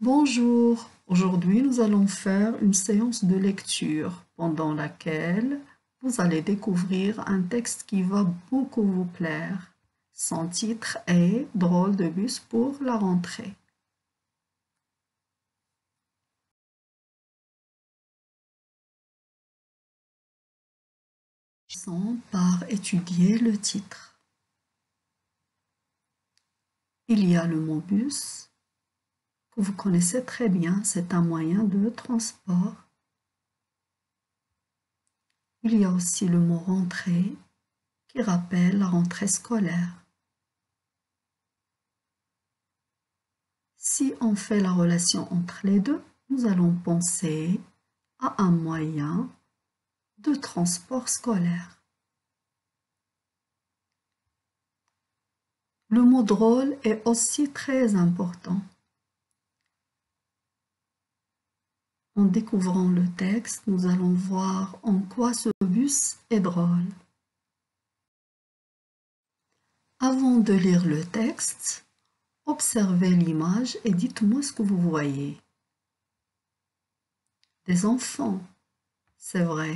Bonjour, aujourd'hui nous allons faire une séance de lecture pendant laquelle vous allez découvrir un texte qui va beaucoup vous plaire. Son titre est Drôle de bus pour la rentrée. Commençons par étudier le titre. Il y a le mot bus que vous connaissez très bien, c'est un moyen de transport. Il y a aussi le mot rentrée qui rappelle la rentrée scolaire. Si on fait la relation entre les deux, nous allons penser à un moyen de transport scolaire. Le mot drôle est aussi très important. En découvrant le texte, nous allons voir en quoi ce bus est drôle. Avant de lire le texte, observez l'image et dites-moi ce que vous voyez. Des enfants, c'est vrai,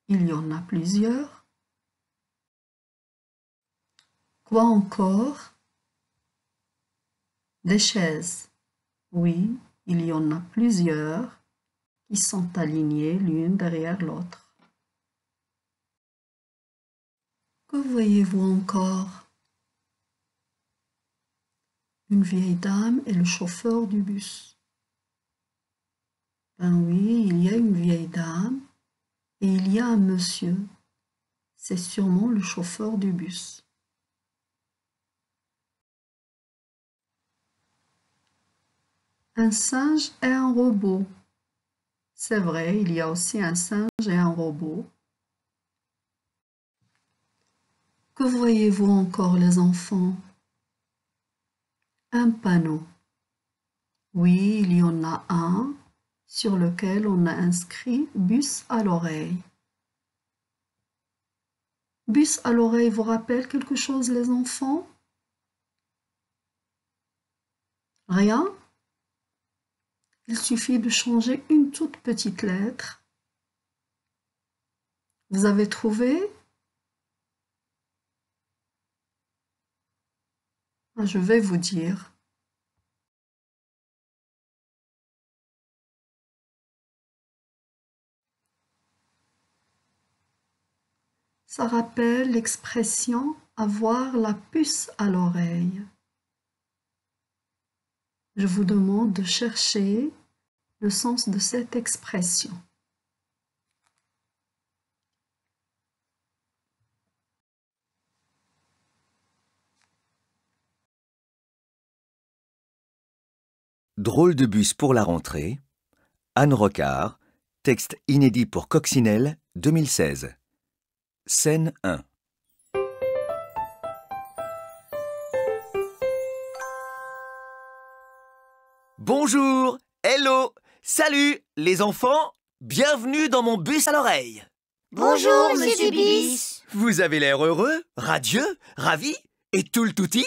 il y en a plusieurs. Quoi encore? Des chaises. Oui, il y en a plusieurs qui sont alignées l'une derrière l'autre. Que voyez-vous encore? Une vieille dame et le chauffeur du bus. Ben oui, il y a une vieille dame et il y a un monsieur. C'est sûrement le chauffeur du bus. Un singe et un robot. C'est vrai, il y a aussi un singe et un robot. Que voyez-vous encore, les enfants? Un panneau. Oui, il y en a un sur lequel on a inscrit bus à l'oreille. Bus à l'oreille vous rappelle quelque chose, les enfants? Rien? Il suffit de changer une toute petite lettre. Vous avez trouvé? Je vais vous dire. Ça rappelle l'expression avoir la puce à l'oreille. Je vous demande de chercher le sens de cette expression. Drôle de bus pour la rentrée. Anne Rocard, texte inédit pour Coccinelle, 2016. Scène 1. Bonjour, hello, salut les enfants, bienvenue dans mon bus à l'oreille. Bonjour, monsieur Bibis. Vous avez l'air heureux, radieux, ravi et tout le touti?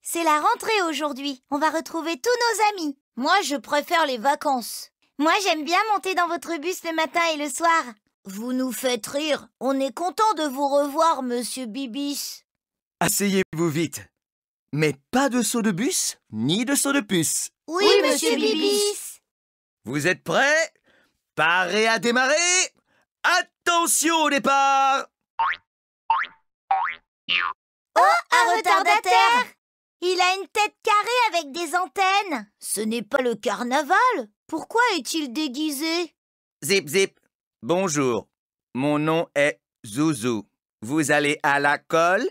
C'est la rentrée aujourd'hui. On va retrouver tous nos amis. Moi, je préfère les vacances. Moi, j'aime bien monter dans votre bus le matin et le soir. Vous nous faites rire. On est content de vous revoir, monsieur Bibis. Asseyez-vous vite. Mais pas de saut de bus, ni de saut de puce. Oui, monsieur Bibis. Vous êtes prêts? Parés à démarrer? Attention au départ! Un retardateur. Il a une tête carrée avec des antennes. Ce n'est pas le carnaval. Pourquoi est-il déguisé? Zip zip. Bonjour. Mon nom est Zouzou. Vous allez à l'école?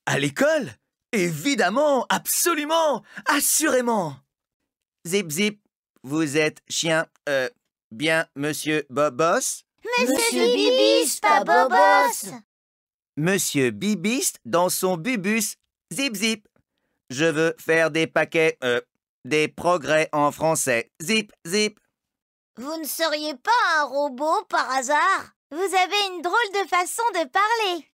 À l'école? Évidemment, absolument, assurément. Zip zip. Vous êtes chien, bien monsieur Bobos? Monsieur Bibis, pas Bobos. Monsieur Bibiste dans son bubus. Zip zip. Je veux faire des paquets, des progrès en français. Zip zip. Vous ne seriez pas un robot par hasard? Vous avez une drôle de façon de parler.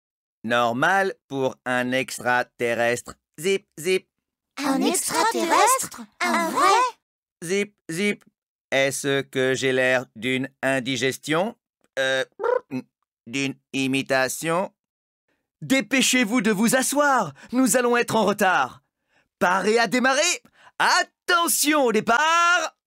Normal pour un extraterrestre. Zip zip. Un extraterrestre? Un vrai? Zip, zip. Est-ce que j'ai l'air d'une indigestion? D'une imitation? Dépêchez-vous de vous asseoir, nous allons être en retard. Parez à démarrer. Attention au départ!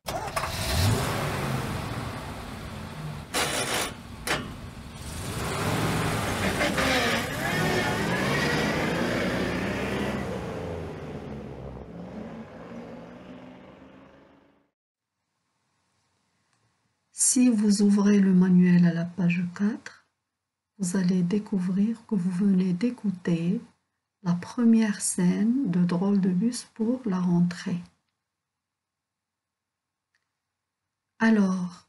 Si vous ouvrez le manuel à la page 4, vous allez découvrir que vous venez d'écouter la première scène de Drôle de bus pour la rentrée. Alors,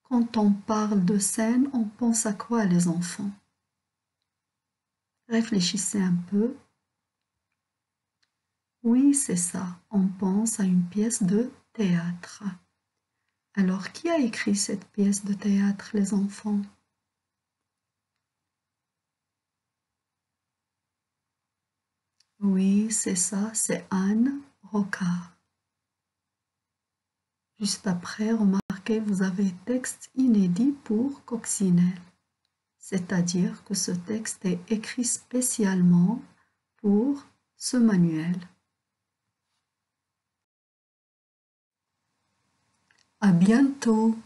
quand on parle de scène, on pense à quoi les enfants? Réfléchissez un peu. Oui, c'est ça, on pense à une pièce de théâtre. Alors, qui a écrit cette pièce de théâtre, les enfants? Oui, c'est ça, c'est Anne Rocard. Juste après, remarquez, vous avez texte inédit pour Coccinelle. C'est-à-dire que ce texte est écrit spécialement pour ce manuel. À bientôt!